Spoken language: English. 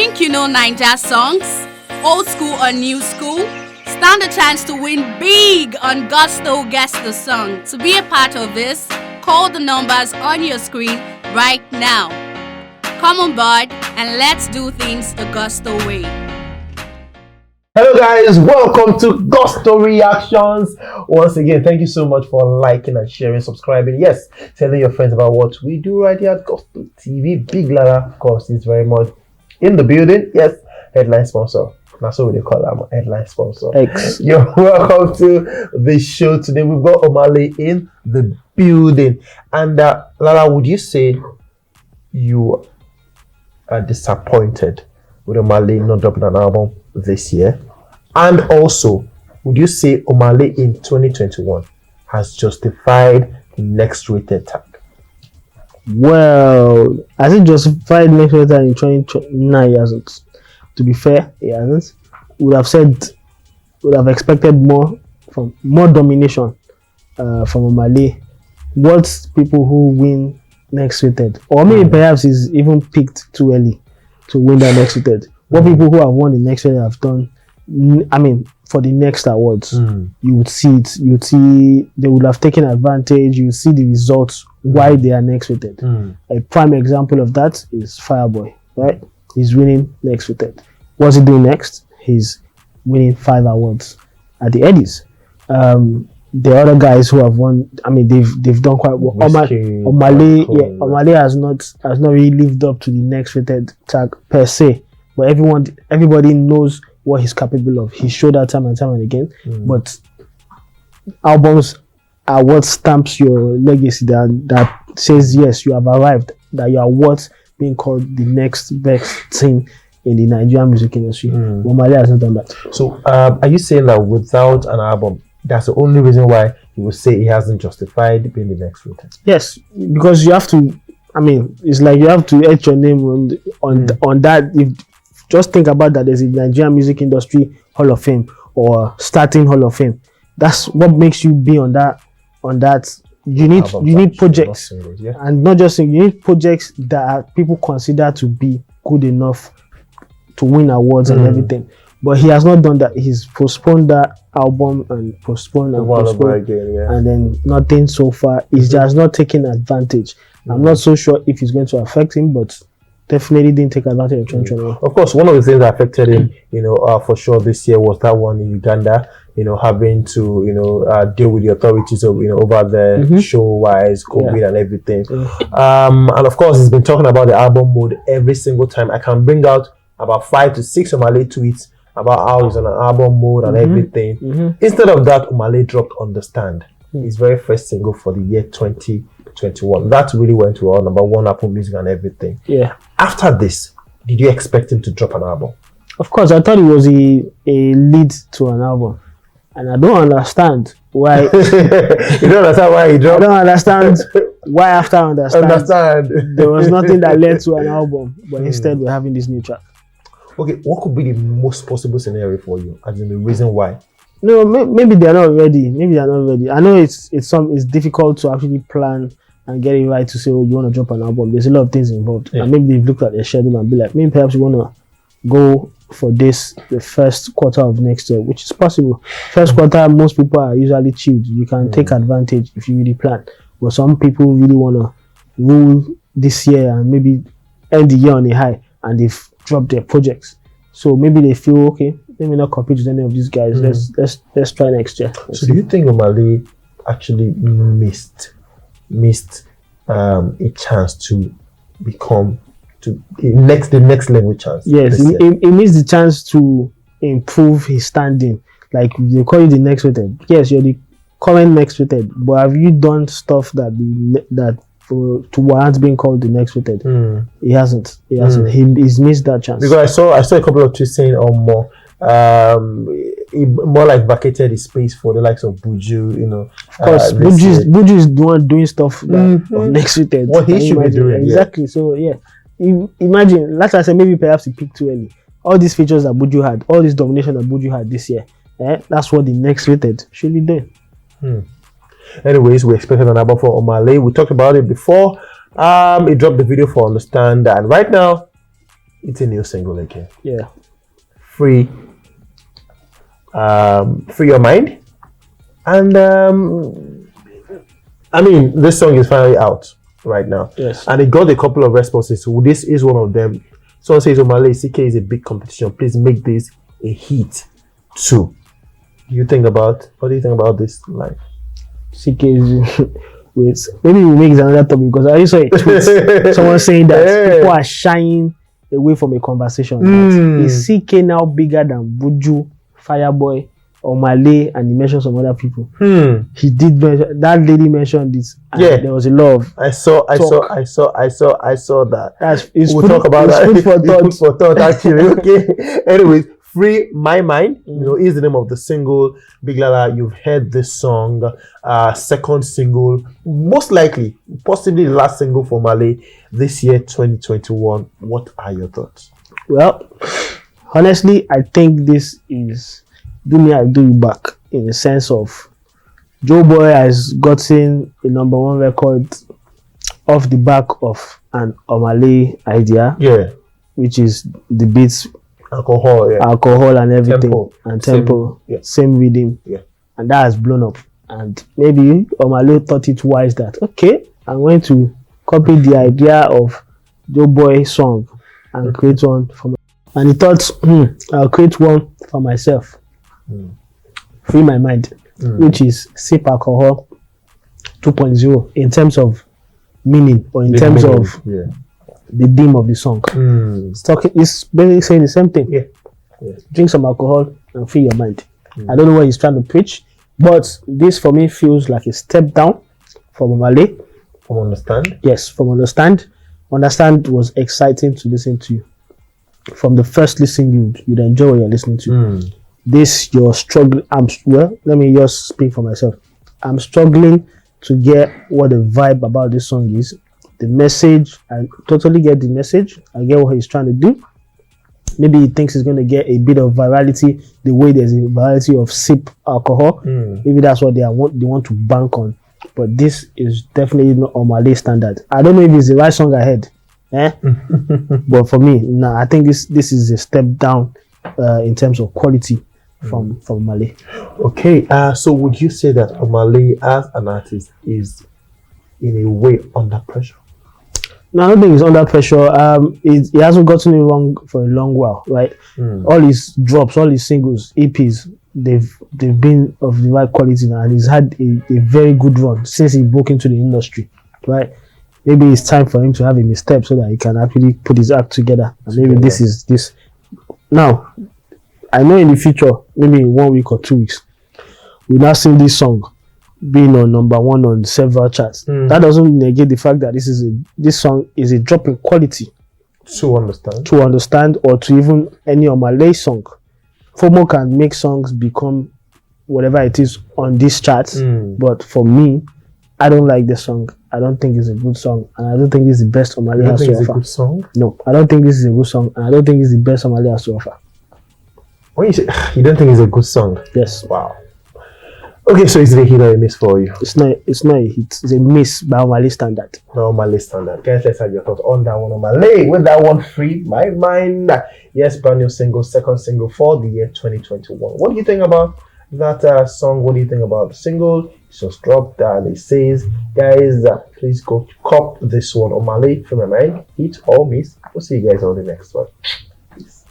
think you know Ninja songs? Old school or new school? Stand a chance to win big on Gusto Guess the Song. To be a part of this, call the numbers on your screen right now. Come on board and let's do things the Gusto way. Hello guys, welcome to Gusto Reactions. Once again, thank you so much for liking and sharing, subscribing. Yes, telling your friends about what we do right here at Gusto TV. Big Lara, of course, is very much in the building. Yes, headline sponsor. That's what they call them, headline sponsor. Thanks. You're welcome to the show today. We've got Omah in the building. And Lara, would you say you are disappointed with Omah not dropping an album this year? And also, would you say Omah in 2021 has justified the next rated tag? Well, has it justified next rated in 2029? He hasn't. To be fair, he hasn't. Would have expected more domination from Omah. What people who win next rated, or maybe perhaps is even picked too early to win that next rated. What people who have won the next rated have done, I mean, for the next awards, you would see it. You would see they would have taken advantage. You see the results why they are next rated. A prime example of that is Fireboy, right? He's winning next rated. What's he doing next? He's winning 5 awards at the Eddies. The other guys who have won, I mean, they've done quite well. Omah has not really lived up to the next rated tag per se, but everybody knows what he's capable of. He showed that time and time and again. But albums are what stamps your legacy, that says yes, you have arrived, that you are what being called the next best thing in the Nigerian music industry. Omah has not done that. So are you saying that without an album, that's the only reason why you would say he hasn't justified being the next rated? Yes, because you have to, I mean, it's like you have to etch your name on that. If just think about that, there's a Nigerian music industry Hall of Fame or starting Hall of Fame. That's what makes you be on that. You need projects, and not just singles, you need projects that people consider to be good enough to win awards and everything. But he has not done that. He's postponed that album and postponed again, and then nothing so far. He's just not taking advantage. I'm not so sure if it's going to affect him, but definitely didn't take advantage of 2021. Of course, one of the things that affected him, for sure this year was that one in Uganda, having to, deal with the authorities of, over the show-wise, COVID and everything. And of course, he's been talking about the album mode every single time. I can bring out about 5 to 6 Omah tweets about how he's on an album mode and everything. Instead of that, Omah dropped Understand, his very first single for the year 2021. That really went to all #1 Apple Music and everything. Yeah. After this, did you expect him to drop an album? Of course, I thought it was a lead to an album, and I don't understand why. You don't understand why he dropped? I don't understand why after understand there was nothing that led to an album, but instead we're having this new track. Okay, what could be the most possible scenario for you, as in the reason why? No, maybe they're not ready. I know it's difficult to actually plan and get it right to say, oh, you want to drop an album. There's a lot of things involved, and maybe they've looked at their schedule and be like, maybe perhaps you want to go for this the first quarter of next year, which is possible. First quarter, most people are usually chilled. You can take advantage if you really plan. But some people really want to rule this year and maybe end the year on a high, and they've dropped their projects. So maybe they feel, okay, let me not compete with any of these guys. Let's try next year. So do you think Omah actually missed a chance to become the next level chance? Yes, he missed the chance to improve his standing. Like they call you the next rated. Yes, you're the current next rated, but have you done stuff to warrant being called the next rated? He hasn't. He's missed that chance. Because I saw a couple of tweets saying more. He more like vacated his space for the likes of Buju, Of course, Buju is the one doing stuff of next rated. What he should be doing. Exactly. So yeah, imagine. Like I said, maybe perhaps he picked too early. All these features that Buju had, all this domination that Buju had this year, that's what the next rated should be doing. Anyways, we expected an album for Omah. We talked about it before. He dropped the video for Understand, and right now It's a new single again. Yeah. Free. Free your mind. And I mean, this song is finally out right now. Yes. And it got a couple of responses. So this is one of them. Someone says, Omale, CK is a big competition. Please make this a hit too. What do you think about this line? CK is wait, maybe we make another topic because I saw a tweet. Someone saying that people are shying away from a conversation. Is CK now bigger than Buju, Fireboy, or Malay, and he mentioned some other people? He did mention that lady mentioned this. And there was a love. I saw that. We'll talk about that. Food for thought. Food for thought, actually. Okay. Anyways, Free My Mind, is the name of the single. Big Lala, you've heard this song. Second single, most likely, possibly the last single for Malay this year, 2021. What are your thoughts? Well, honestly, I think this is do me, I do you back, in the sense of Joe Boy has gotten a #1 record off the back of an Omale idea. Yeah. Which is the beats, alcohol and everything, tempo, same rhythm, and that has blown up. And maybe Omale thought it wise that I'm going to copy the idea of Joe Boy song and create one for and he thought, I'll create one for myself. Free My Mind, which is sip alcohol 2.0 in terms of meaning or in terms of the theme of the song. It's basically saying the same thing. Drink some alcohol and free your mind. I don't know what he's trying to preach, but this for me feels like a step down from Omale. From Understand? Yes, from Understand. Understand was exciting to listen to. From the first listen, you'd enjoy what you're listening to. This, you're struggling. Let me just speak for myself. I'm struggling to get what the vibe about this song is. The message, I totally get the message. I get what he's trying to do. Maybe he thinks he's going to get a bit of virality the way there's a virality of sip alcohol. Maybe that's what they want to bank on. But this is definitely not on Malay standard. I don't know if it's the right song ahead. But for me, I think this is a step down in terms of quality from Malay. Okay, so would you say that Omale as an artist is in a way under pressure? No, I don't think he's under pressure. He hasn't gotten it wrong for a long while, right? All his drops, all his singles, EPs, they've been of the right quality now, and he's had a very good run since he broke into the industry, right? Maybe it's time for him to have a misstep so that he can actually put his act together. And maybe this is this. Now, I know in the future, maybe in 1 week or 2 weeks, we'll now sing this song being on #1 on several charts. That doesn't negate the fact that this song is a drop in quality. To understand, or to even any of Malay song. FOMO can make songs become whatever it is on these charts. But for me, I don't like the song. I don't think it's a good song, and I don't think it's the best Omale has to offer. It's a good song? No, I don't think this is a good song, and I don't think it's the best Omale has to offer. When you say you don't think it's a good song? Yes. Wow. Okay, so is it a hit or a miss for you? It's not a hit. It's a miss by Omale standard. By Omale standard. Guys, let's have your thoughts on that one, Omale. With that one, Free My Mind. Yes, brand new single, second single for the year 2021. What do you think about that song? What do you think about the single? It's just dropped and it says, guys, please go cop this one, Omale, Free My Mind. Hit or miss. We'll see you guys on the next one. Peace.